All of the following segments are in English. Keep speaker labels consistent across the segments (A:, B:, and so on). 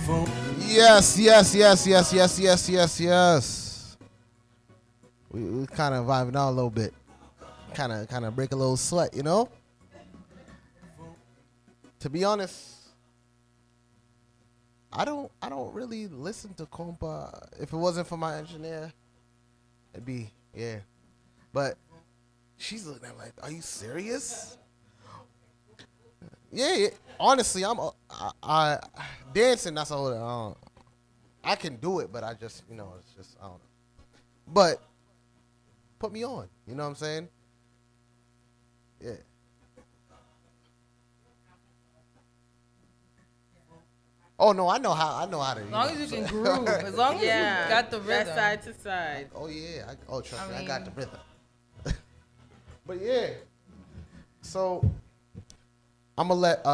A: Yes, yes, yes, yes, yes, yes, yes, yes. We kind of vibing out a little bit. Kind of break a little sweat, you know? To be honest, I don't really listen to compa. If it wasn't for my engineer, it'd be yeah. But she's looking at me like, are you serious? Yeah, yeah. Honestly, I dancing. That's a whole. I can do it, but I just it's just I don't know. But put me on. You know what I'm saying? Yeah. Oh no, I know how to.
B: As long as you can groove, as long as you got the rhythm.
C: That side to side.
A: Oh yeah. Trust me, I got the rhythm. But yeah. So I'm gonna let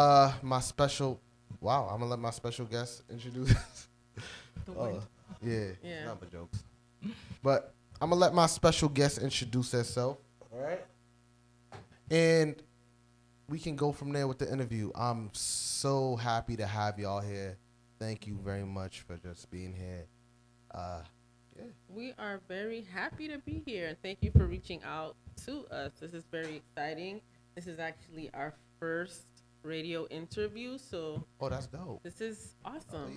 A: my special. Wow, I'm gonna let my special guest introduce. Yeah. Not but jokes. But I'm gonna let my special guest introduce herself. All right. And we can go from there with the interview. I'm so happy to have y'all here. Thank you very much for just being here. Yeah.
C: We are very happy to be here, and thank you for reaching out to us. This is very exciting. This is actually our first radio interview, so
A: Oh, that's dope.
C: this is awesome.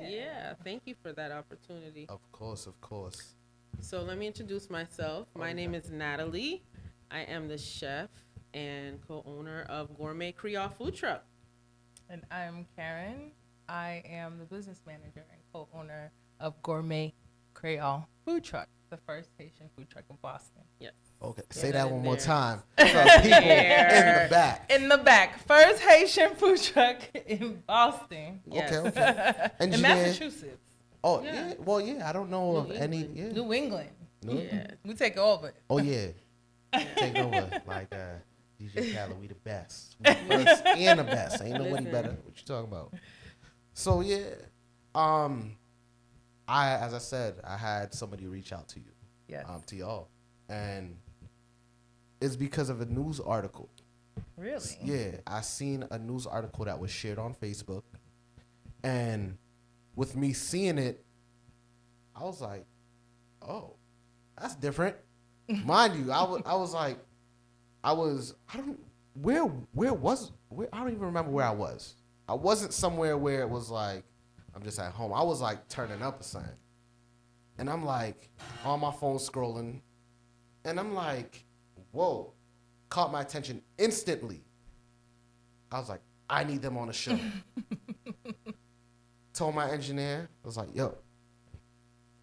C: Yeah, thank you for that opportunity.
A: Of course, of course.
C: So let me introduce myself. My name is Natalie. I am the chef and co-owner of Gourmet Kreyol food truck.
B: And I'm Karen. I am the business manager and co-owner of Gourmet Kreyol food truck, the first Haitian food truck in Boston.
C: Yes.
A: Okay, say that one more
C: there.
A: time for people in the back.
B: In the back, first Haitian food truck in Boston.
C: Yes.
A: Okay.
B: In
A: Engineer.
B: Massachusetts.
A: Oh yeah. Well, yeah. I don't know of any.
C: England.
A: Yeah.
B: New England.
C: Yeah.
B: We take over.
A: Oh yeah. Take over. Like DJ Khaled, we the best. We first and the best. Ain't nobody
C: Listen.
A: better. What you talking about? So yeah. As I said, I had somebody reach out to you.
B: Yes.
A: To y'all, and it's because of a news article.
B: Really?
A: Yeah, I seen a news article that was shared on Facebook, and with me seeing it, I was like, "Oh, that's different." Mind you, I was like, I don't even remember where I was. I wasn't somewhere where it was like I'm just at home. I was like turning up or something, and I'm like on my phone scrolling, and I'm like, "Whoa!" Caught my attention instantly. I was like, I need them on the show. Told my engineer, I was like, yo,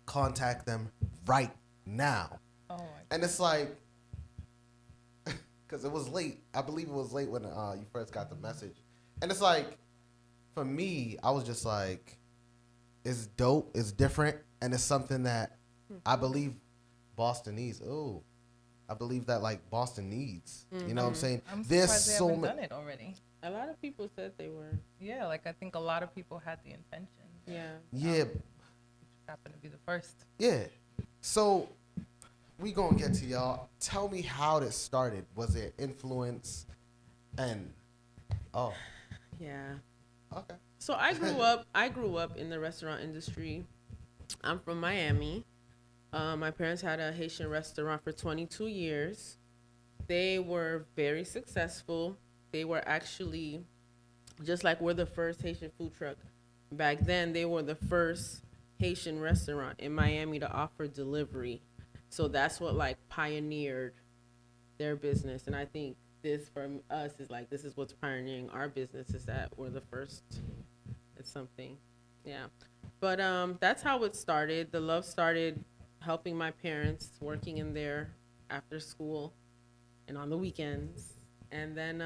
A: contact them right now.
B: Oh my God.
A: And it's like, because it was late. I believe it was late when you first got the message. And it's like, for me, I was just like, it's dope, it's different, and it's something that I believe Boston needs. Oh. I believe that like Boston needs. You know what I'm saying?
B: I'm
A: There's
B: surprised they
A: so
B: haven't
A: many.
B: done it already.
C: A lot of people said they were.
B: Yeah, like I think a lot of people had the intention.
C: Yeah.
A: Yeah,
B: Happened to be the first.
A: yeah. So we gonna get to y'all. Tell me how this started. Was it influence? And
C: Yeah.
A: okay.
C: So I grew up in the restaurant industry. I'm from Miami. My parents had a Haitian restaurant for 22 years. They were very successful. They were actually, just like we're the first Haitian food truck back then, they were the first Haitian restaurant in Miami to offer delivery. So that's what like pioneered their business. And I think this for us is like, this is what's pioneering our business, is that we're the first. It's something. Yeah. But that's how it started. The love started helping my parents, working in there after school and on the weekends. And then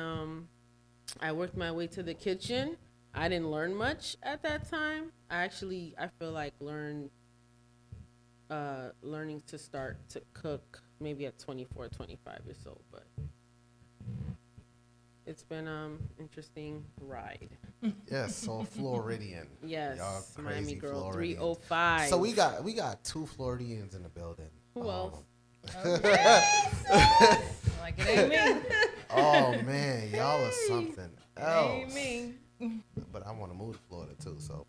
C: I worked my way to the kitchen. I didn't learn much at that time. I feel like learning to start to cook maybe at 24, 25 years old. But it's been interesting ride.
A: Yes, so Floridian.
C: Yes,
A: Y'all
C: Miami
A: crazy
C: girl,
A: Floridians.
C: 305.
A: So we got two Floridians in the building.
C: Who else?
B: Like it ain't me.
A: Oh man, y'all are something else.
B: Ain't me.
A: But I want to move to Florida too. So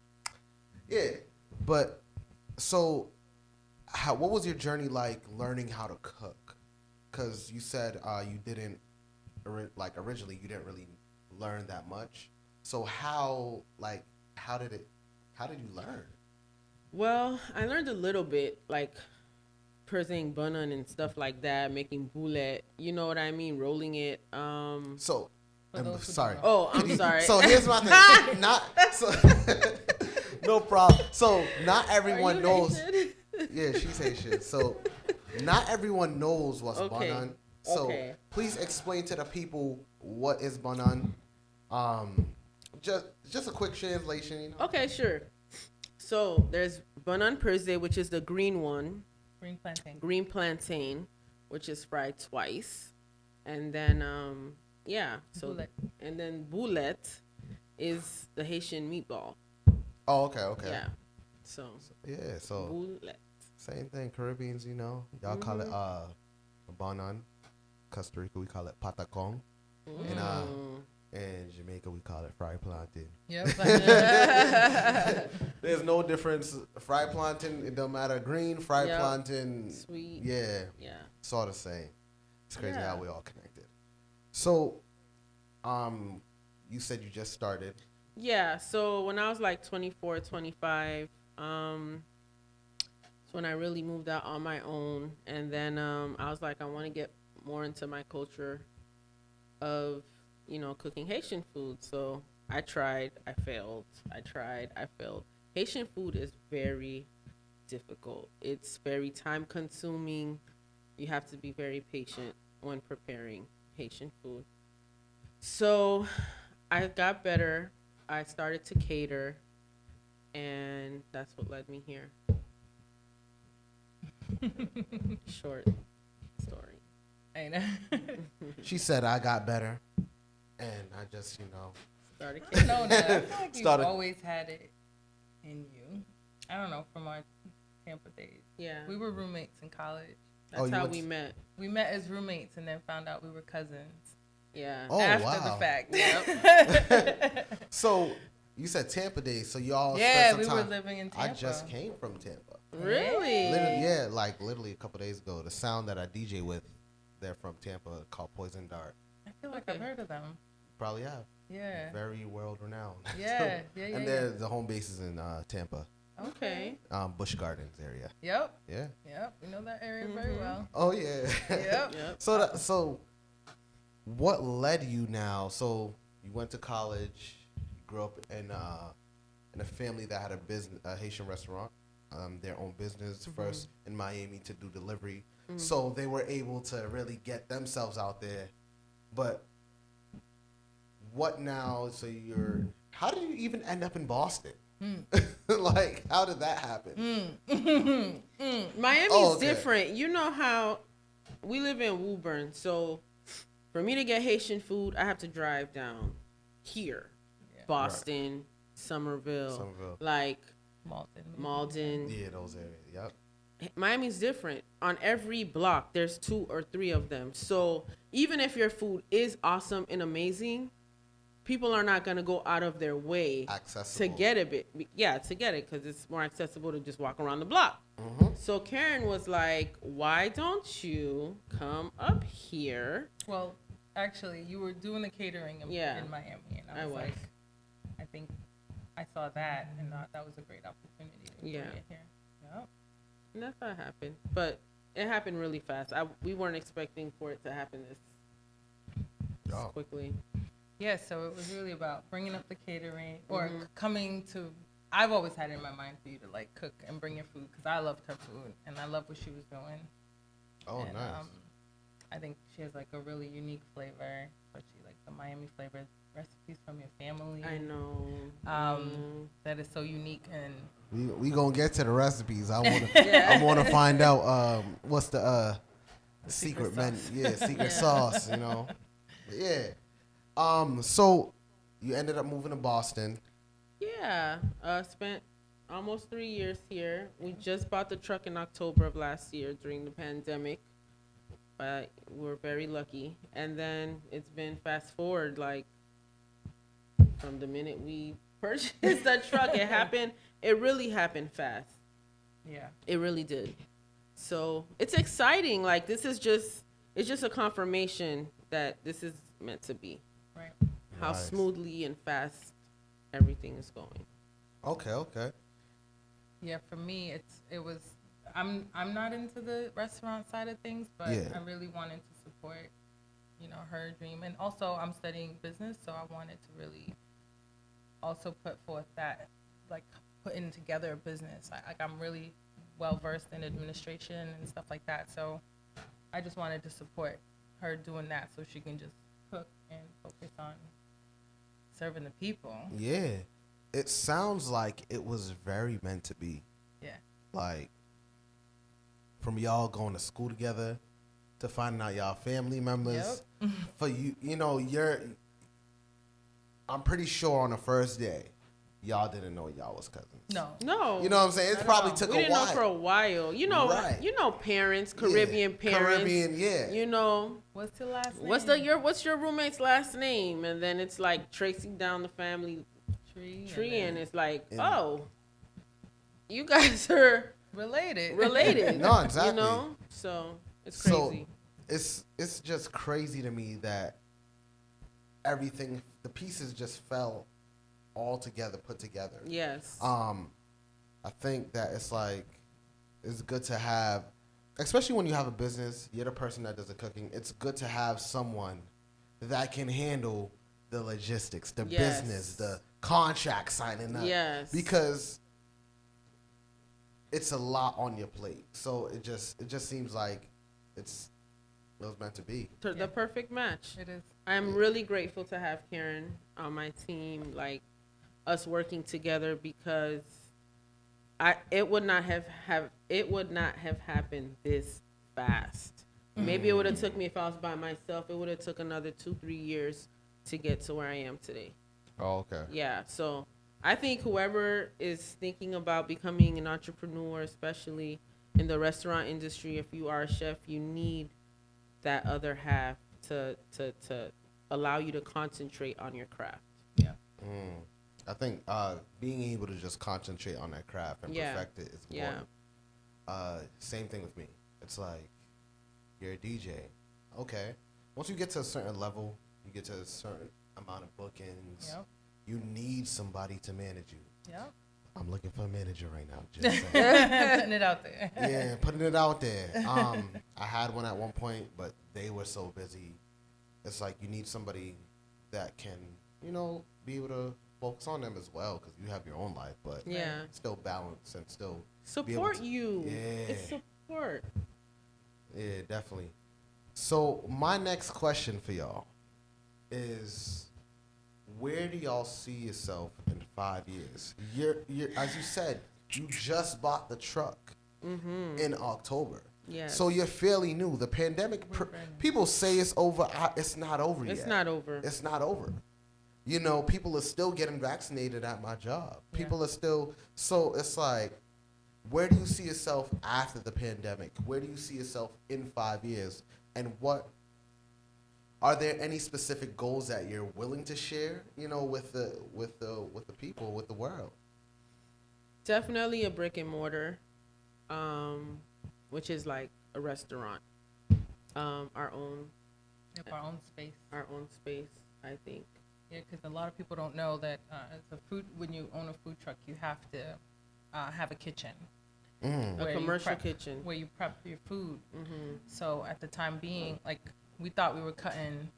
A: Yeah, but so what was your journey like learning how to cook? Because you said you didn't originally you didn't really learn that much. So how did you learn?
C: Well, I learned a little bit, like pressing bun and stuff like that, making boulet. You know what I mean? Rolling it.
A: So
B: For
A: I'm
B: those who
A: sorry.
B: don't know.
C: Oh, I'm sorry.
A: So here's my thing. Not so. No problem. So not
C: Are
A: everyone
C: you
A: knows.
C: Haitian?
A: Yeah, she's Haitian. So not everyone knows what's
C: Okay.
A: banan. So
C: Okay.
A: please explain to the people what is banan. Just a quick translation. You know.
C: Okay, sure. So there's banan perse, which is the green one, green plantain, which is fried twice, and then
B: Boulet.
C: and then boulet is the Haitian meatball.
A: Oh, okay.
C: Yeah. So
A: Yeah. So
C: boulet.
A: same thing. Caribbeans, you know, y'all call it banan. Costa Rica, we call it patacon. In Jamaica, we call it fried plantain.
B: Yep.
A: There's no difference. Fried plantain, it don't matter. Green, fried
C: Yep.
A: plantain.
C: Sweet.
A: Yeah.
C: Yeah.
A: It's all the same. It's crazy
C: Yeah.
A: how we all connected. So, you said you just started.
C: Yeah, so when I was like 24, 25, it's when I really moved out on my own. And then I was like, I want to get more into my culture of, cooking Haitian food. So I tried, I failed. I tried, I failed. Haitian food is very difficult. It's very time consuming. You have to be very patient when preparing Haitian food. So I got better. I started to cater, and that's what led me here. Short story.
B: I know.
A: She said I got better, and I just,
C: Started catering.
B: No, I feel like you've
A: Started-
B: always had it in you. I don't know, from our Tampa days.
C: Yeah,
B: We were roommates in college.
C: that's
A: you
C: how
A: went
C: we
A: to-
C: met.
B: We met as roommates and then found out we were cousins
C: Yeah.
A: Oh,
B: after
A: wow.
B: the fact.
C: Yep.
A: So you said Tampa days, so y'all
B: Yeah,
A: spent
B: we
A: some
B: were
A: time.
B: living in Tampa.
A: I just came from Tampa.
C: Really?
A: Literally a couple days ago. The sound that I DJ with, they're from Tampa, called Poison Dart.
B: I feel like
C: Okay.
B: I've heard of them.
A: Probably have.
B: Yeah.
A: Very world renowned.
B: Yeah, yeah.
A: And the home base is in Tampa,
C: Okay.
A: Busch Gardens area.
B: Yep.
A: Yeah.
B: Yep. We know that area very well.
A: Oh yeah.
B: Yep.
C: Yep.
A: So what led you now? So you went to college. You grew up in a family that had a Haitian restaurant, their own business first in Miami to do delivery. So they were able to really get themselves out there. But what now? So how did you even end up in Boston? Like, how did that happen?
C: Miami's
A: Oh, okay.
C: different. You know how we live in Woburn, so for me to get Haitian food, I have to drive down here,
B: Yeah.
C: Boston, Somerville, like Malden.
A: Yeah, those areas. Yep.
C: Miami's different. On every block, there's 2 or 3 of them. So even if your food is awesome and amazing, people are not gonna go out of their way
A: Accessible.
C: to get it. To get it, because it's more accessible to just walk around the block. So Karen was like, "Why don't you come up here?"
B: Well, actually, you were doing the catering in Miami, and I was
C: was.
B: like, I think I saw that, and that was a great opportunity to bring it here. Yep.
C: And that's how it happened. But it happened really fast. We weren't expecting for it to happen this quickly.
B: Yeah, so it was really about bringing up the catering or coming to. I've always had it in my mind for you to like cook and bring your food because I loved her food and I love what she was doing.
A: Oh,
B: And,
A: nice.
B: I think she has like a really unique flavor, especially like the Miami flavor recipes from your family.
C: I know.
B: That is so unique and.
A: We gonna get to the recipes. I wanna find out what's the secret menu. Yeah, secret sauce. You know. But yeah. So you ended up moving to Boston.
C: Yeah. Spent almost 3 years here. We just bought the truck in October of last year during the pandemic. But we were very lucky. And then it's been fast forward, like from the minute we purchase the truck. It happened. It really happened fast.
B: Yeah.
C: It really did. So it's exciting. Like it's just a confirmation that this is meant to be.
B: Right.
C: How
A: Nice.
C: smoothly and fast everything is going.
A: Okay.
B: Yeah, for me, I'm not into the restaurant side of things, but
A: Yeah.
B: I really wanted to support, her dream. And also, I'm studying business, so I wanted to really also put forth that, like, putting together a business. I'm really well versed in administration and stuff like that, so I just wanted to support her doing that so she can just cook and focus on serving the people.
A: Yeah. It sounds like it was very meant to be.
B: Yeah.
A: Like, from y'all going to school together to finding out y'all family members.
B: Yep.
A: For you, I'm pretty sure on the first day, y'all didn't know y'all was cousins.
C: No.
A: You know what I'm saying? It
B: Not at
A: probably
B: all.
A: took
C: We
A: a
C: didn't know
A: while.
C: for a while.
A: Right.
C: Parents, Caribbean
A: Yeah.
C: parents.
A: Caribbean, yeah.
B: What's your last name?
C: What's your roommate's last name? And then it's like tracing down the family tree, and it's like,
A: And-
C: oh, you guys are
B: related.
A: No, exactly.
C: So it's
A: So
C: crazy.
A: it's just crazy to me that everything, the pieces just fell all together, put together.
C: Yes.
A: I think that it's good to have, especially when you have a business, you're the person that does the cooking. It's good to have someone that can handle the logistics, the
C: Yes.
A: business, the contract signing up.
C: Yes.
A: Because it's a lot on your plate. So it just seems like it was meant to be.
C: The perfect match.
B: It is.
C: I'm really grateful to have Karen on my team, like us working together, because it would not have happened this fast. Maybe it would have took me, if I was by myself, it would have took another 2-3 years to get to where I am today.
A: Oh, okay.
C: Yeah, so I think whoever is thinking about becoming an entrepreneur, especially in the restaurant industry, if you are a chef, you need that other half to allow you to concentrate on your craft.
B: Yeah.
A: I think being able to just concentrate on that craft and perfect it is important. Same thing with me. It's like, you're a DJ. Okay. Once you get to a certain level, you get to a certain amount of bookings,
B: Yep.
A: you need somebody to manage you.
B: Yep.
A: I'm looking for a manager right now. Just saying.
B: Putting it out there.
A: Yeah, putting it out there. I had one at one point, but they were so busy. It's like you need somebody that can, be able to focus on them as well, because you have your own life, but
C: Yeah.
A: still balance and still
C: Support you.
A: Yeah.
C: It's support.
A: Yeah, definitely. So my next question for y'all is, where do y'all see yourself in 5 years? You're as you said, you just bought the truck in October.
C: Yes.
A: So you're fairly new. The pandemic, people say it's over. It's not over yet.
C: It's not over.
A: It's not over. People are still getting vaccinated at my job.
B: Yeah.
A: People are still, so it's like, where do you see yourself after the pandemic? Where do you see yourself in 5 years? And are there any specific goals that you're willing to share, with the people, with the world?
C: Definitely a brick and mortar, which is like a restaurant. Our own
B: Yep, our own space.
C: I think.
B: Yeah, because a lot of people don't know that when you own a food truck, you have to have a kitchen.
C: A
B: where you
C: commercial
B: prep-
C: kitchen.
B: where you prep your food.
C: Mm-hmm.
B: So at the time being, like, we thought we were cutting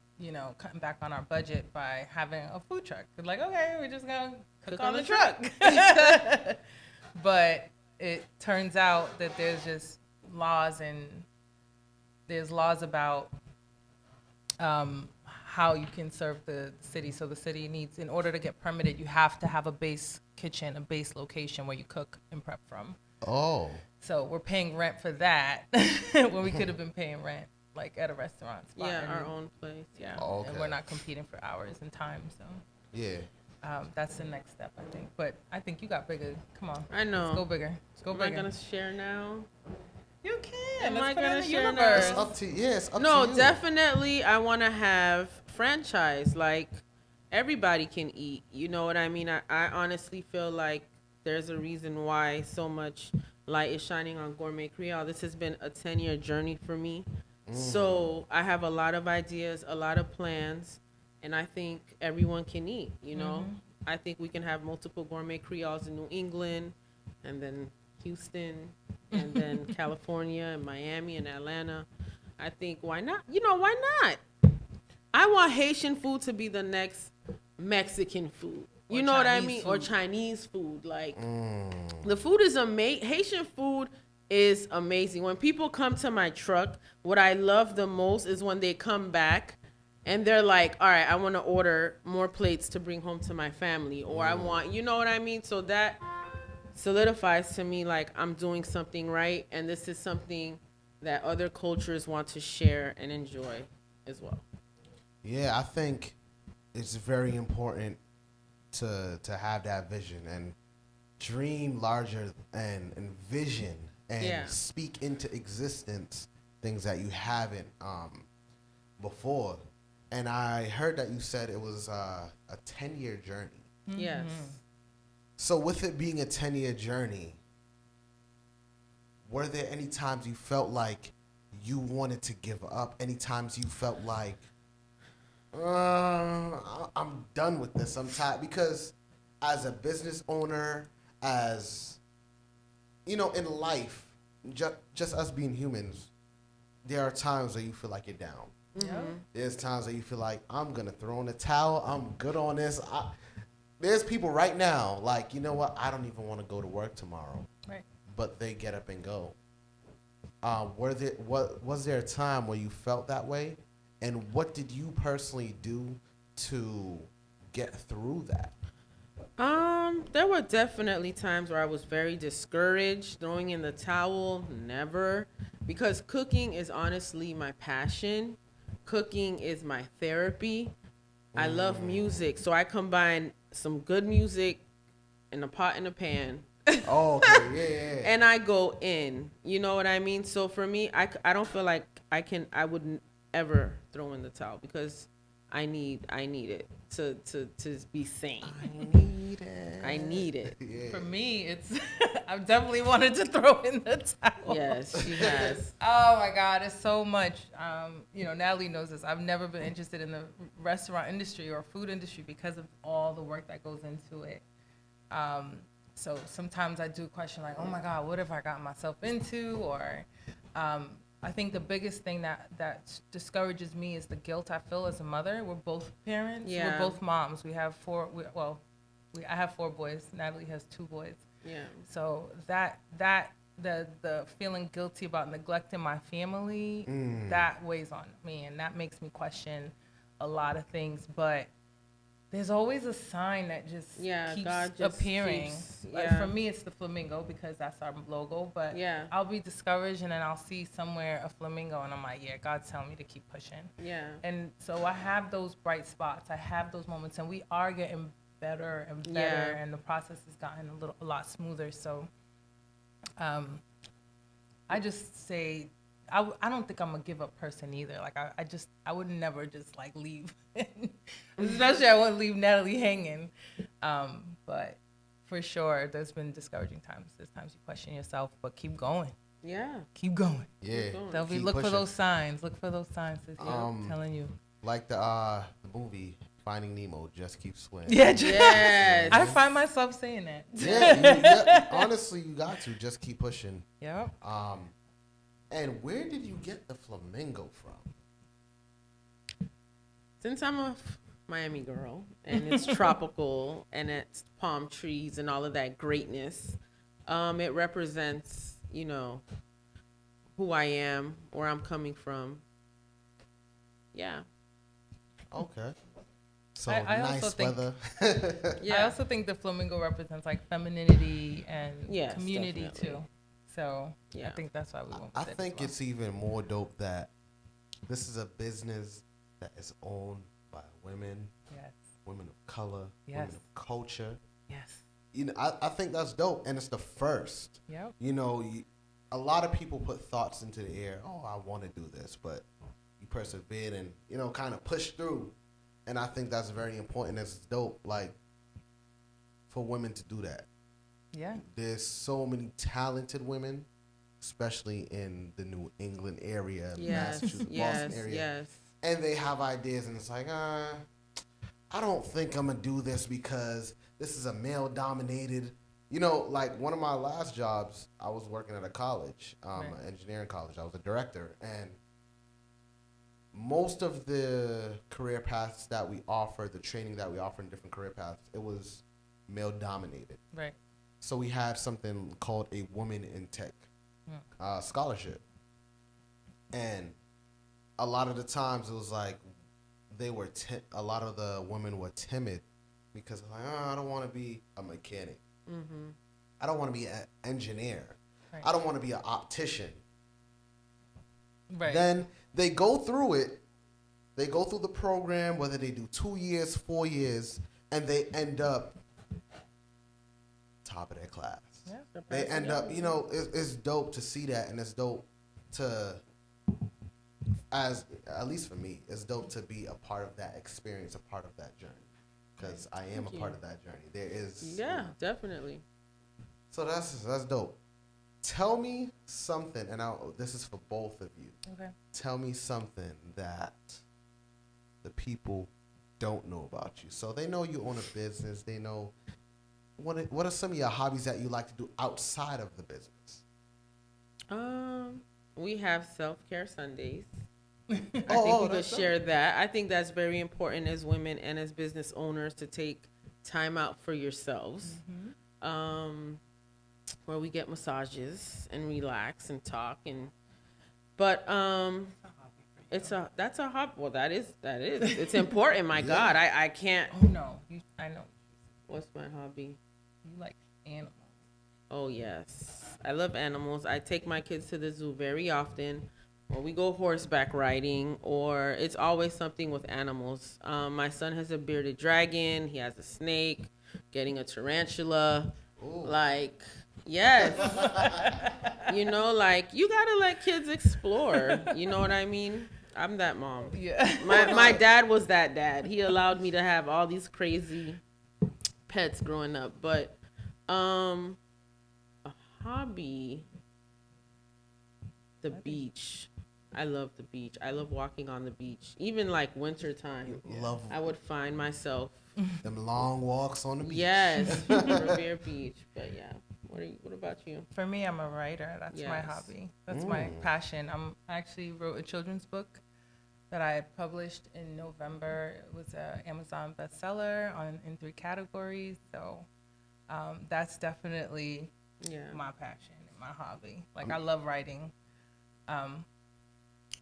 B: back on our budget by having a food truck. We're like, okay, we're just gonna cook on the truck. But it turns out that there's just laws about how you can serve the city. So the city needs, in order to get permitted, you have to have a base kitchen, a base location where you cook and prep from.
A: Oh.
B: So we're paying rent for that when we could have been paying rent like at a restaurant spot.
C: Yeah,
B: and,
C: our own place. Yeah.
A: Oh, okay.
B: And we're not competing for hours and time. So
A: Yeah.
B: that's the next step, I think. But I think you got bigger. Come on.
C: I know.
B: Let's go bigger. Go
C: Am
B: bigger.
C: I gonna share now?
B: You can.
C: Am
B: Let's
C: I
B: put it
C: gonna
B: in the
C: share now?
B: universe.
A: It's up to you.
C: No, definitely. I want to have franchise, like, everybody can eat. You know what I mean? I honestly feel like there's a reason why so much light is shining on Gourmet Kreyol. This has been a 10-year journey for me. So I have a lot of ideas, a lot of plans, and I think everyone can eat, you know? I think we can have multiple Gourmet Creoles in New England, and then Houston, and then California, and Miami, and Atlanta. I think, why not? You know, why not? I want Haitian food to be the next Mexican food. You know what I mean? Or Chinese food. Like, the food is amazing. Haitian food is amazing. When people come to my truck, what I love the most is when they come back and they're like, all right, I want to order more plates to bring home to my family. Or I want, you know what I mean? So that solidifies to me like I'm doing something right. And this is something that other cultures want to share and enjoy as well.
A: Yeah, I think it's very important to have that vision and dream larger and envision and speak into existence things that you haven't before. And I heard that you said it was a 10-year journey.
C: Yes.
A: So with it being a 10-year journey, were there any times you felt like you wanted to give up? Any times you felt like, I'm done with this. I'm tired. Because as a business owner, as, you know, in life, just us being humans, there are times where you feel like you're down. There's times where you feel like, I'm going to throw in the towel. I'm good on this. There's people right now, like, you know what? I don't even want to go to work tomorrow.
B: Right.
A: But they get up and go. Was there a time where you felt that way? And what did you personally do to get through that?
C: There were definitely times where I was very discouraged, throwing in the towel, never. Because cooking is honestly my passion. Cooking is my therapy. I love music, so I combine some good music in a pot and a pan.
A: Oh, okay, yeah.
C: And I go in, you know what I mean? So for me, I don't feel like I wouldn't ever throw in the towel because I need it to be sane. I need it.
A: Yeah.
B: For me, it's I've definitely wanted to throw in the towel.
C: Yes, she has.
B: Oh my God, it's so much. You know, Natalie knows this. I've never been interested in the restaurant industry or food industry because of all the work that goes into it. So sometimes I do question like, oh my God, what have I gotten myself into? Or I think the biggest thing that discourages me is the guilt I feel as a mother. We're both parents.
C: Yeah.
B: We're both moms. We have I have 4 boys. Natalie has 2 boys.
C: Yeah.
B: So the feeling guilty about neglecting my family, that weighs on me, and that makes me question a lot of things. But there's always a sign that just keeps
C: God just
B: appearing. Like for me, it's the flamingo because that's our logo. But I'll be discouraged, and then I'll see somewhere a flamingo, and I'm like, yeah, God's telling me to keep pushing. Yeah. And so I have those bright spots. I have those moments, and we are getting better and better, and the process has gotten a lot smoother. So I just say, I don't think I'm a give up person either. Like I would never just like leave, especially I wouldn't leave Natalie hanging. But for sure, there's been discouraging times. There's times you question yourself, but keep going. Yeah, keep going.
A: Yeah,
B: look for those signs. Look for those signs. Telling you.
A: Like the movie Finding Nemo, just keep swimming.
B: Yeah, yes. I find myself saying that.
A: Yeah, honestly, you got to just keep pushing.
B: Yeah.
A: And where did you get the flamingo from?
C: Since I'm a Miami girl and it's tropical and it's palm trees and all of that greatness, it represents, you know, who I am, where I'm coming from. Yeah.
A: Okay. So
B: I
A: nice
B: also
A: weather.
B: I also think the flamingo represents like femininity and community
C: definitely.
B: too. So I think that's why we went with
A: I think it's even more dope that this is a business that is owned by women, women of color, women of culture. Yes. You know, I think that's dope, and it's the first. Yeah. You know, a lot of people put thoughts into the air. Oh, I want to do this, but you persevered and, you know, kind of pushed through. And I think that's very important. It's dope, like, for women to do that.
B: Yeah.
A: There's so many talented women, especially in the New England area, Massachusetts, Boston area.
C: Yes.
A: And they have ideas, and it's like, I don't think I'm going to do this because this is a male-dominated. You know, like one of my last jobs, I was working at a college, an engineering college. I was a director, and most of the career paths that we offer, the training that we offer in different career paths, it was male-dominated.
B: Right.
A: So we had something called a Woman in Tech scholarship. And a lot of the times it was like a lot of the women were timid because like, I don't want to be a mechanic.
C: Mm-hmm.
A: I don't want to be an engineer.
B: Right.
A: I don't want to be an optician.
B: Right.
A: Then they go through it. They go through the program, whether they do 2 years, 4 years, and they end up top of their class.
B: Yeah,
A: They end up, you know, it's dope to see that, and it's dope to, as at least for me, it's dope to be a part of that experience, a part of that journey, because I am a part of that journey. There is,
C: Definitely.
A: So that's dope. Tell me something, and this is for both of you.
B: Okay.
A: Tell me something that the people don't know about you. So they know you own a business. They know what are some of your hobbies that you like to do outside of the business?
C: We have self-care Sundays. I think we could
A: that's
C: share that. I think that's very important as women and as business owners to take time out for yourselves.
B: Mm-hmm.
C: Where we get massages and relax and talk but that's a hobby. Well, that is it's important. My God, I can't.
B: Oh no, I know.
C: What's my hobby?
B: You like animals.
C: Oh yes, I love animals. I take my kids to the zoo very often, or we go horseback riding, or it's always something with animals. My son has a bearded dragon. He has a snake. Getting a tarantula.
A: Ooh.
C: Like. Yes. You know, like, you gotta let kids explore. You know what I mean? I'm that mom.
B: Yeah.
C: My dad was that dad. He allowed me to have all these crazy pets growing up. But a hobby, the beach. I love the beach. I love walking on the beach. Even like winter time.
A: Love
C: I would find myself.
A: them long walks on the beach.
C: Yes, Revere Beach. But yeah. What about you?
B: For me, I'm a writer. That's my hobby. That's my passion. I actually wrote a children's book that I published in November. It was an Amazon bestseller in 3 categories. So that's definitely my passion and my hobby. Like, I love writing.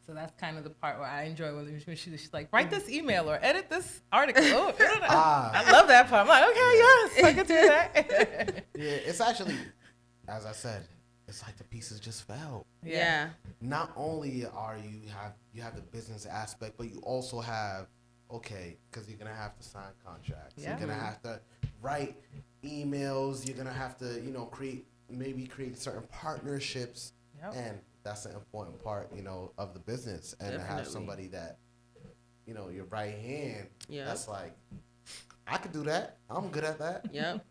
B: So that's kind of the part where I enjoy when she's like, write this email or edit this article. I love that part. I'm like, okay, yes, I can do that.
A: Yeah, it's actually, as I said, it's like the pieces just fell.
C: Yeah.
A: Not only are you have the business aspect, but you also have, because you're gonna have to sign contracts.
B: Yeah.
A: You're gonna have to write emails. You're gonna have to, create certain partnerships.
B: Yep.
A: And that's an important part, of the business. And to have somebody that, your right hand, that's like, I could do that. I'm good at that.
C: Yep.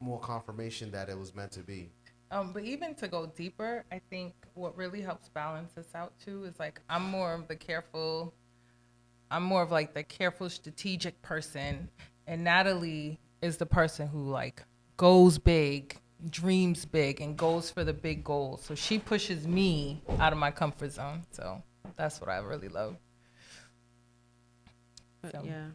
A: More confirmation that it was meant to be.
B: But even to go deeper, I think what really helps balance this out too is like, I'm more of the careful, strategic person. And Natalie is the person who like goes big, dreams big, and goes for the big goals. So she pushes me out of my comfort zone. So that's what I really love.
C: But yeah.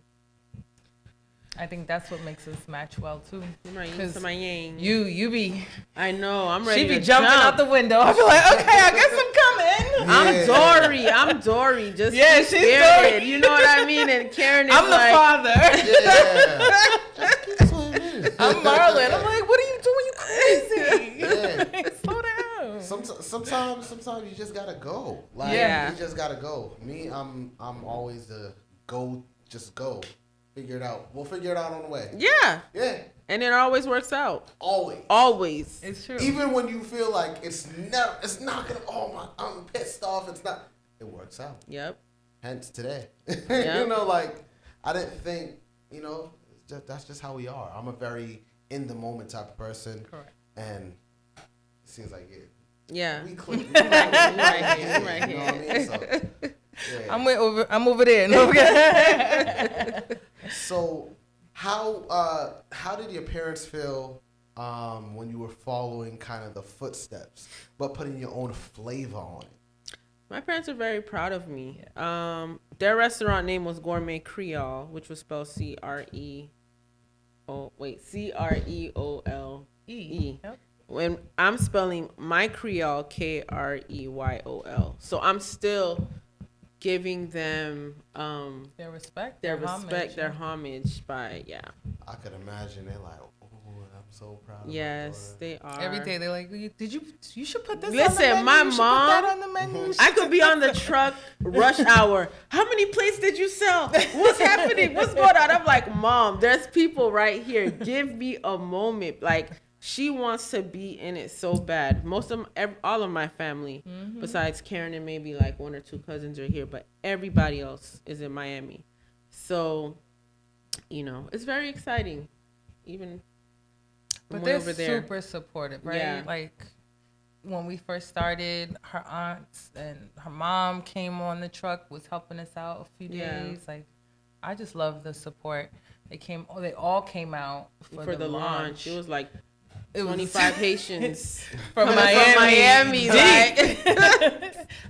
B: I think that's what makes us match well too.
C: My yin to my yang.
B: You be.
C: I know. I'm ready.
B: She be
C: to
B: jumping
C: jump
B: out the window. I be like, okay, I guess I'm coming.
A: Yeah.
C: I'm Dory. Just
B: yeah, she's
C: spirited.
B: Dory.
C: You know what I mean? And Karen is
B: I'm the father.
A: Yeah.
B: I'm Marlon. I'm like, what are you doing? You crazy.
A: Yeah.
B: Like, slow down.
A: Sometimes you just gotta go. Like, you just gotta go. Me, I'm always the go. Just go. Figure it out. We'll figure it out on the way.
C: Yeah.
A: Yeah.
C: And it always works out.
A: Always.
B: It's true.
A: Even when you feel like it's not gonna. I'm pissed off. It's not. It works out.
C: Yep.
A: Hence today.
C: Yep.
A: I didn't think, that's just how we are. I'm a very in the moment type of person.
B: Correct.
A: And it seems like it.
C: Yeah.
A: We click.
C: Right here.
A: You know what I mean? So, yeah.
B: I'm over there. No.
A: So, how did your parents feel when you were following kind of the footsteps, but putting your own flavor on it?
C: My parents are very proud of me. Their restaurant name was Gourmet Kreyol, which was spelled Creole.
B: Yep.
C: When I'm spelling my Kreyol Kreyol, so I'm still giving them
B: Their respect,
C: their
B: homage.
C: homage by
A: I could imagine they're like, "Oh, I'm so proud." Of my
C: Yes,
A: daughter."
C: they are.
B: Every day they're like, you should put this
C: Listen,
B: on the menu.
C: my
B: You should
C: mom-
B: put that on the menu. You
C: I
B: should
C: could be on the truck, rush hour. How many plates did you sell? What's happening? What's going on? I'm like, Mom, there's people right here. Give me a moment. Like, she wants to be in it so bad. All of my family, besides Karen and maybe like one or two cousins are here, but everybody else is in Miami. So, it's very exciting. Even
B: But
C: way
B: they're
C: over there.
B: super supportive, right?
C: Yeah.
B: Like when we first started, her aunts and her mom came on the truck, was helping us out a few days. Like, I just love the support. They all came out for the launch.
C: It was like
B: It was
C: 25 Haitians
B: from
C: coming
B: Miami.
C: like,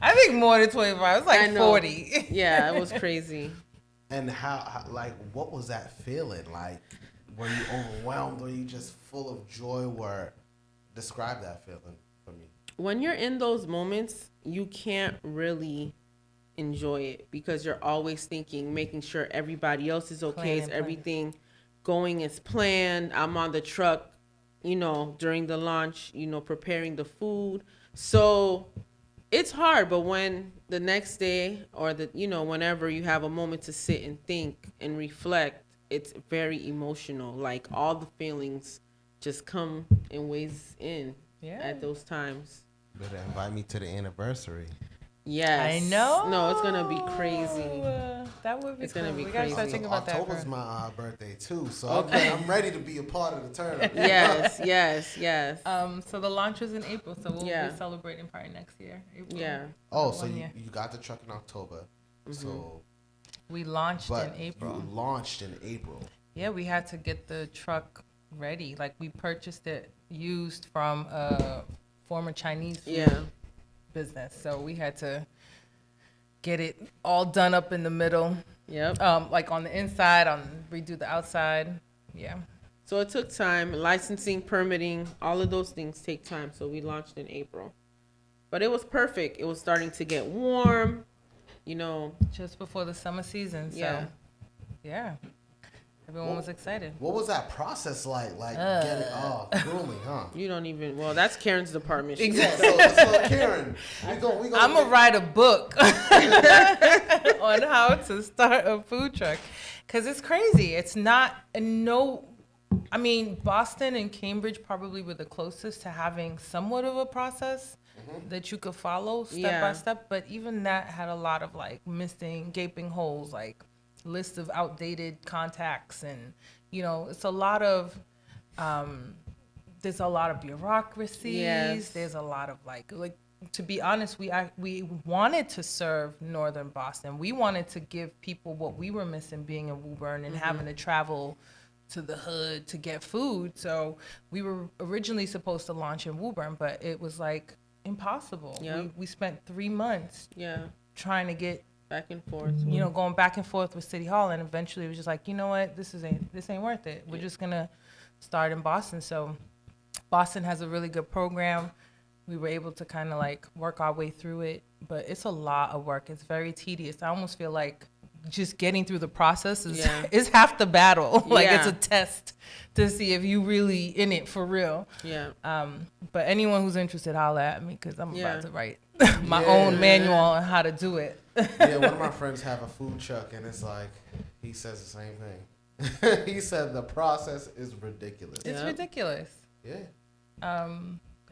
B: I think more than 25. It was
C: I
B: like
C: know.
B: 40.
C: Yeah, it was crazy.
A: And how, like, what was that feeling? Like, were you overwhelmed? Were you just full of joy? Describe that feeling for me.
C: When you're in those moments, you can't really enjoy it because you're always thinking, making sure everybody else is okay. Is everything going as planned? I'm on the truck, during the launch, preparing the food. So it's hard, but when the next day or whenever you have a moment to sit and think and reflect, it's very emotional. Like all the feelings just come and weighs in at those times.
A: Better invite me to the anniversary.
C: Yes.
B: I know.
C: No, it's gonna be crazy.
B: That would be
C: It's gonna be
B: We gotta start
C: crazy.
B: thinking about that.
A: October's my birthday too, so
C: Okay.
A: I'm ready to be a part of the tournament.
C: Yes.
B: So the launch is in April, so we'll
C: Yeah.
B: be celebrating probably next year. April.
C: Yeah.
A: Oh, so
B: 1
A: you
B: year.
A: got the truck in October. So,
B: We launched
A: but
B: in April.
A: you launched in April.
B: Yeah, we had to get the truck ready. Like we purchased it used from a former Chinese food business, so we had to get it all done up in the middle.
C: Yep.
B: Like on the inside, redo the outside. Yeah.
C: So it took time. Licensing, permitting, all of those things take time. So we launched in April. But it was perfect. It was starting to get warm,
B: Just before the summer season. So yeah. Everyone was excited.
A: What was that process like? Like getting grueling, huh?
C: You don't even, that's Karen's department. She-
B: Exactly.
A: So Karen, we gonna
B: I'm gonna write a book on how to start a food truck, cause it's crazy. It's not Boston and Cambridge probably were the closest to having somewhat of a process that you could follow step by step. But even that had a lot of like missing, gaping holes, like list of outdated contacts, and it's a lot of there's a lot of bureaucracies.
C: Yes.
B: There's a lot of like to be honest, we wanted to serve Northern Boston. We wanted to give people what we were missing being in Woburn and having to travel to the hood to get food. So we were originally supposed to launch in Woburn, but it was like impossible.
C: Yep.
B: We spent 3 months trying to get
C: back and forth.
B: going back and forth with City Hall, and eventually it was just like, you know what, this ain't worth it. We're just gonna start in Boston. So Boston has a really good program. We were able to kind of like work our way through it, but it's a lot of work. It's very tedious. I almost feel like just getting through the process is half the battle. Like it's a test to see if you really in it for real.
C: Yeah.
B: But anyone who's interested, holla at me, because I'm about to write my own manual on how to do it.
A: Yeah, one of my friends have a food truck, and it's like, he says the same thing. He said the process is ridiculous.
B: It's ridiculous.
A: Yeah.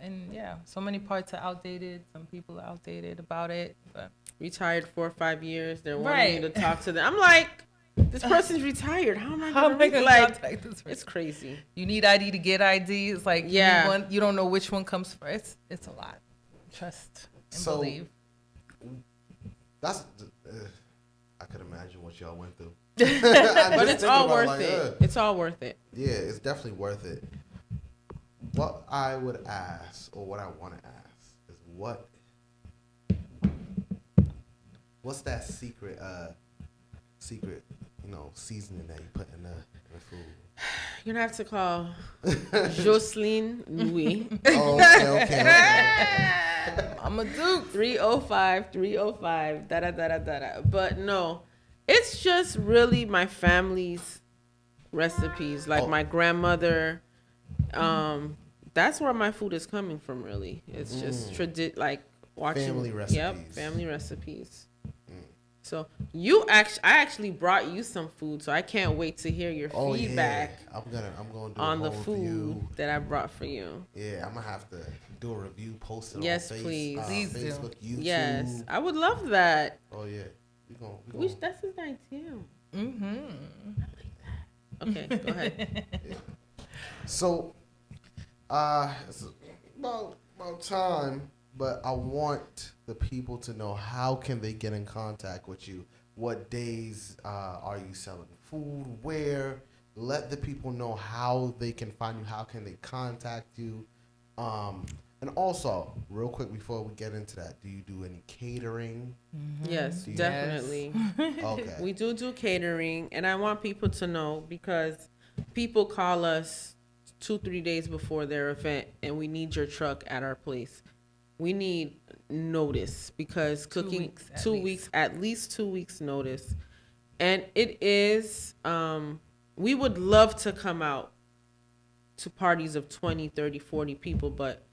B: And so many parts are outdated. Some people are outdated about it. But
C: Retired 4 or 5 years. They're wanting me to talk to them. I'm like, This person's retired. How am I
B: How
C: gonna
B: am I gonna
C: like?
B: contact this person?
C: It's crazy.
B: You need ID to get ID. It's like
C: Yeah.
B: you don't know which one comes first. It's a lot. Trust and
A: So-
B: believe.
A: That's. I could imagine what y'all went through.
C: But it's all worth it. It's all worth it.
A: Yeah, it's definitely worth it. What I would ask, or what I want to ask, is what's that secret, seasoning that you put in the food?
C: You're gonna have to call Jocelyn Louis.
A: Oh, okay.
B: I'm a duke.
C: 305 da. But no, it's just really my family's recipes. Like my grandmother, that's where my food is coming from. Really, it's just like watching
A: Family recipes.
C: Yep, family recipes. So I actually brought you some food, so I can't wait to hear your feedback.
A: Yeah. I'm gonna do
C: on
A: a
C: the
A: whole
C: food
A: review.
C: that I brought for you.
A: Yeah, I'm gonna have to do a review, post it
C: Yes,
A: on
C: please.
B: Please do.
A: Facebook, YouTube.
C: Yes, I would love that.
A: Oh yeah, we gonna.
C: That's his idea.
B: Mm-hmm.
C: Okay, go ahead.
A: Yeah. So, it's about time, but I want the people to know how can they get in contact with you. What days are you selling food? Where? Let the people know how they can find you. How can they contact you? And also, real quick before we get into that, do you do any catering?
C: Yes,
A: Yes.
C: definitely.
A: Okay.
C: We do catering, and I want people to know because people call us 2-3 days before their event, and we need your truck at our place. We need notice because cooking 2 weeks, at least 2 weeks notice. And it is, we would love to come out to parties of 20, 30, 40 people, but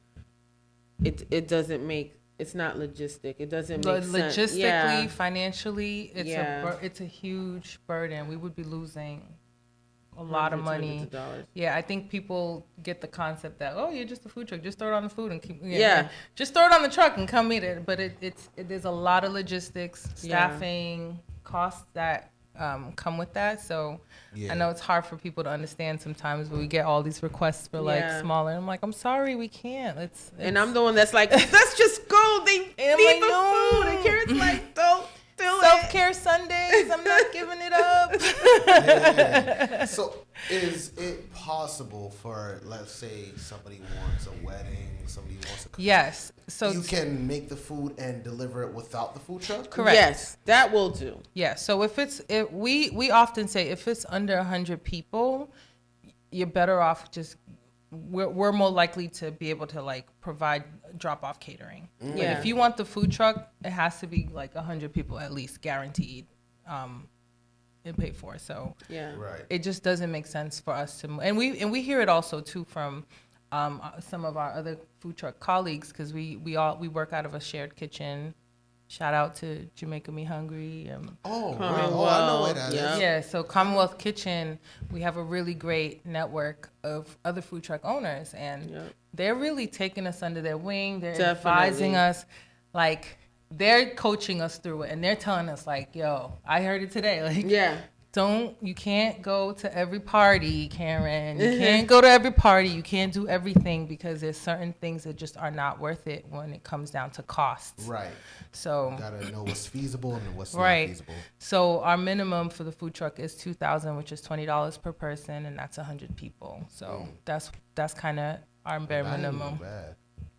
C: it doesn't make, it's not logistic. It doesn't make sense.
B: Logistically,
C: Yeah.
B: financially, it's a huge burden. We would be losing a lot of money.
C: Hundreds of dollars.
B: Yeah, I think people get the concept that, oh, you're just a food truck, just throw it on the food and keep.
C: Yeah.
B: Just throw it on the truck and come eat it. But there's a lot of logistics, staffing, costs that come with that. So I know it's hard for people to understand sometimes, but we get all these requests for like smaller. And I'm like, I'm sorry, we can't.
C: And I'm the one that's like, let's just go. They need
B: like,
C: the
B: no.
C: food. And Karen's like, don't do it.
B: Self-care Sundays, I'm not giving it up.
A: Yeah. So is it possible for, let's say, somebody wants a wedding, somebody wants a
B: Yes. So
A: you can make the food and deliver it without the food truck?
B: correct.
C: Yes, that will do.
B: Yeah. So if we often say if it's under 100 people, you're better off just we're more likely to be able to like provide drop off catering. But if you want the food truck, it has to be like 100 people at least guaranteed and paid for. So
A: Right.
B: it just doesn't make sense for us to and we hear it also too from some of our other food truck colleagues because we work out of a shared kitchen. Shout out to Jamaica Me Hungry.
A: Oh, right. Oh, I know where that is.
B: Yeah, so Commonwealth Kitchen, we have a really great network of other food truck owners, and they're really taking us under their wing. They're advising us, like they're coaching us through it, and they're telling us like, "Yo, I heard it today. Like, you can't go to every party, Karen. You can't go to every party. You can't do everything because there's certain things that just are not worth it when it comes down to costs.
A: Right.
B: So
A: you gotta know what's feasible and what's
B: not
A: feasible.
B: So our minimum for the food truck is $2,000, which is $20 per person, and that's 100 people. So that's kind of our bare minimum.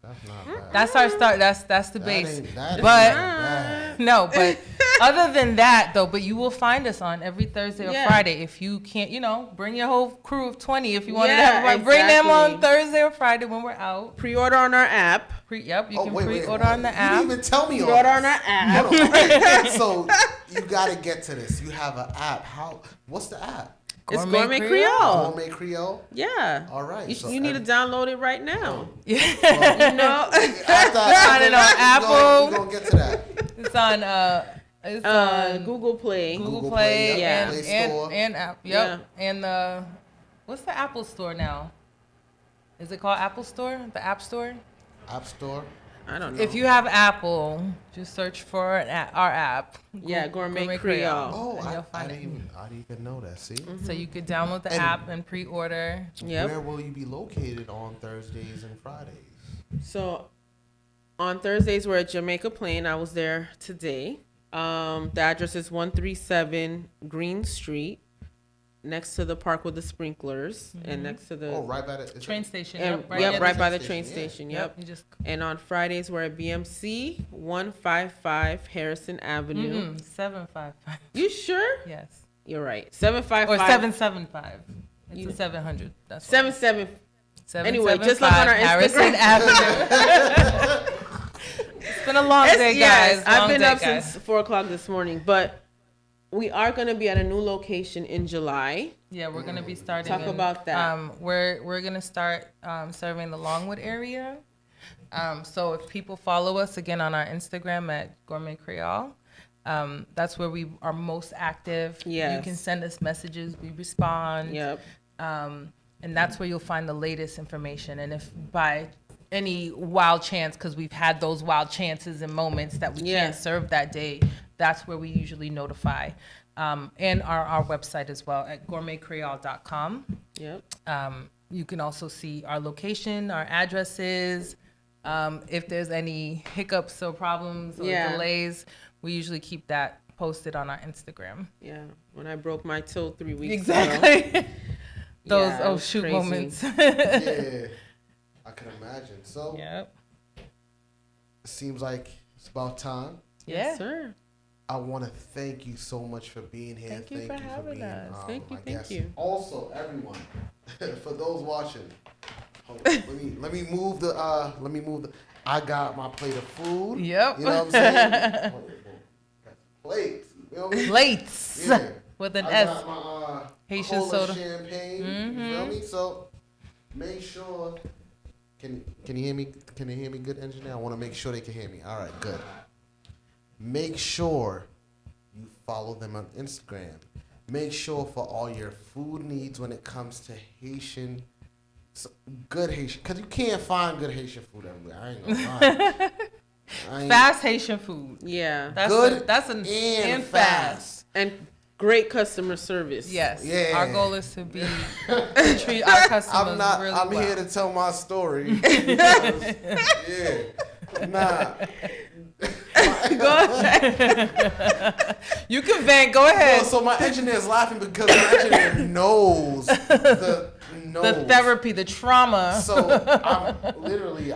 A: That's not bad.
B: That's our start. That's the base.
A: But
B: no, but other than that though, but you will find us on every Thursday or Friday. If you can't, bring your whole crew of 20 if you want to have bring them on Thursday or Friday when we're out.
C: Pre-order on our app.
B: You can pre-order on the app.
A: You didn't even tell me
C: pre-order on our
A: app. So you gotta get to this. You have an app. What's the app?
C: It's Gourmet Kreyol.
A: Gourmet Kreyol?
C: Yeah.
A: All right.
C: You need to download it right now.
B: Yeah.
A: Well,
B: Find it on Apple.
A: We're going to get to that.
B: It's on
C: Google Play.
B: Google Play and app. Yep.
C: Yeah.
B: And what's the Apple Store now? Is it called Apple Store? The App Store?
A: App Store?
C: I don't know.
B: If you have Apple, just search for our app.
C: Yeah, Gourmet
B: Gourmet
C: Kreyol.
A: Oh,
B: and you'll
A: I
B: find it.
A: didn't even know that. See,
B: So you could download the
A: And-
B: app and pre-order.
C: Yep.
A: where will you be located on Thursdays and Fridays?
C: So on Thursdays, we're at Jamaica Plain. I was there today. The address is 137 Green Street, next to the park with the sprinklers, and next to the
A: Oh, right by the
B: Train station.
C: and,
B: Yep,
C: yep,
B: near
C: right
B: the-
C: by the
A: train
C: train
A: station,
C: station.
B: Yep.
C: Yep.
B: You just
C: And on Fridays, we're at BMC 155 Harrison Avenue.
B: 755.
C: You sure?
B: Yes.
C: You're right. 755
B: Or 775. It's
C: You-
B: a 700. That's
C: 77.
B: 775
C: Anyway, just look on our
B: Harrison Avenue. It's been a long day, guys.
C: Yes, I've
B: Long
C: been
B: day,
C: up
B: guys.
C: since 4:00 this morning, but we are going to be at a new location in July.
B: Yeah, we're gonna be starting.
C: Talk about that.
B: We're gonna start serving the Longwood area. So if people follow us again on our Instagram at Gourmet Kreyol, that's where we are most active.
C: Yes.
B: You can send us messages. We respond.
C: Yep.
B: And that's where you'll find the latest information. And if by any wild chance, because we've had those wild chances and moments that we
C: Yeah.
B: can't serve that day, that's where we usually notify. And our website as well at gourmetcreole.com.
C: Yep.
B: You can also see our location, our addresses. If there's any hiccups or problems or
C: Yeah.
B: delays, we usually keep that posted on our Instagram.
C: Yeah. When I broke my toe 3 weeks ago.
B: Exactly. Those
C: Yeah, it
B: oh
C: was
B: shoot
C: crazy.
B: moments.
A: Yeah, I can imagine. So
B: Yep.
A: it seems like it's about time.
B: Yeah.
C: Yes, sir.
A: I want to thank you so much for being here.
B: Thank you for having
A: being
B: us.
C: Thank you,
A: my
C: thank
A: guest.
C: you.
A: Also, everyone, for those watching, hold on, let me move the I got my plate of food.
B: Yep.
A: You know what I'm saying? Plates. You know what I mean?
B: Plates
A: Yeah.
B: with an
A: I
B: S.
A: got my
B: Haitian
A: cola
B: soda.
A: champagne. You feel me? So make sure. Can you hear me? Can you hear me, good engineer? I want to make sure they can hear me. All right, good. Make sure you follow them on Instagram. Make sure for all your food needs when it comes to Haitian, good Haitian, because you can't find good Haitian food everywhere. I ain't gonna lie.
B: Fast Haitian food.
C: Yeah.
B: That's
A: Good
B: that's an
A: and
B: fast.
A: fast.
C: And great customer service.
B: Yes.
A: Yeah.
B: Our goal is to be to treat our customers really
A: I'm
B: well.
A: here to tell my story. Because, yeah. Nah.
B: Go ahead. You can vent. Go ahead.
A: So my engineer is laughing because my engineer knows the
B: therapy, the trauma.
A: So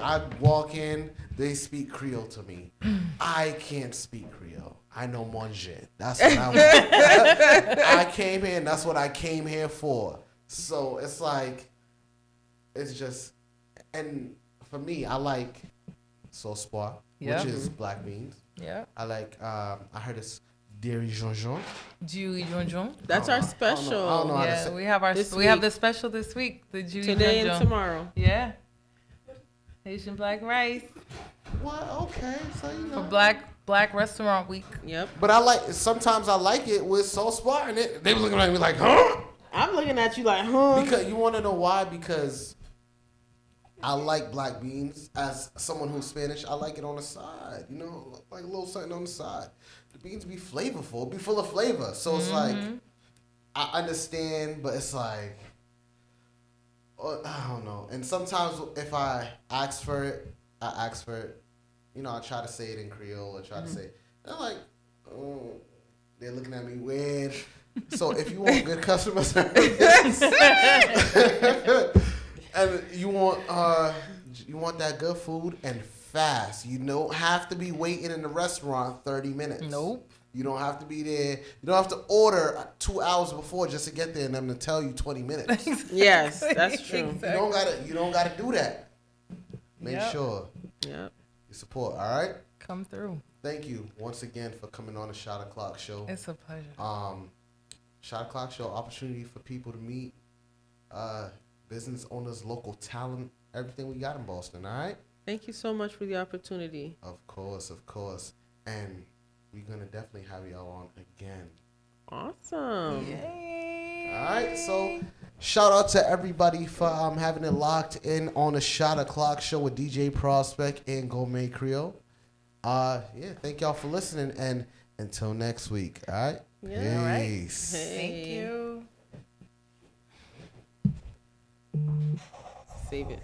A: I walk in, they speak Creole to me. I can't speak Creole. I know manger. That's what I want. I came here and that's what I came here for. So it's like, it's just, and for me, I like sauce pois,
B: Yeah.
A: which is black beans.
B: Yeah.
A: I like, I heard it's dairy jonjon.
B: Julie Jonjon.
C: That's our special.
A: I don't know how to
B: Yeah,
A: say-
B: we have
C: This
B: the special this week. The Julie
C: Today and
B: Jonjon.
C: tomorrow.
B: Yeah. Haitian black rice
A: What? Okay, so you know.
B: for Black Restaurant Week.
C: Yep.
A: But sometimes I like it with sauce pois, and they were looking at me like, huh?
C: I'm looking at you like, huh?
A: Because you want to know why? Because I like black beans. As someone who's Spanish, I like it on the side. You know, like a little something on the side. The beans be flavorful, be full of flavor. So it's like, I understand, but it's like, I don't know. And sometimes if I ask for it, you know, I try to say it in Creole or try to say it. And I'm like, oh, they're looking at me weird. So if you want good customer service and you want that good food and fast, you don't have to be waiting in the restaurant 30 minutes.
B: Nope.
A: You don't have to be there. You don't have to order 2 hours before just to get there and them to tell you 20 minutes.
C: Yes, that's true.
B: Exactly.
A: You don't gotta do that. Make
B: Yep.
A: sure
C: Yep.
A: you support. All right.
B: Come through.
A: Thank you once again for coming on the Shot O'Clock Show.
B: It's a pleasure.
A: Shot O'Clock Show, opportunity for people to meet business owners, local talent, everything we got in Boston. All right.
C: Thank you so much for the opportunity.
A: Of course, and we're gonna definitely have y'all on again.
C: Awesome.
B: Yay.
A: All right. So Shout out to everybody for having it locked in on the Shot O'Clock show with DJ Prospect and Gourmet Kreyol. Thank y'all for listening, and until next week. All right.
C: Yeah.
B: All right.
A: Peace.
B: Thank you.
C: Save it.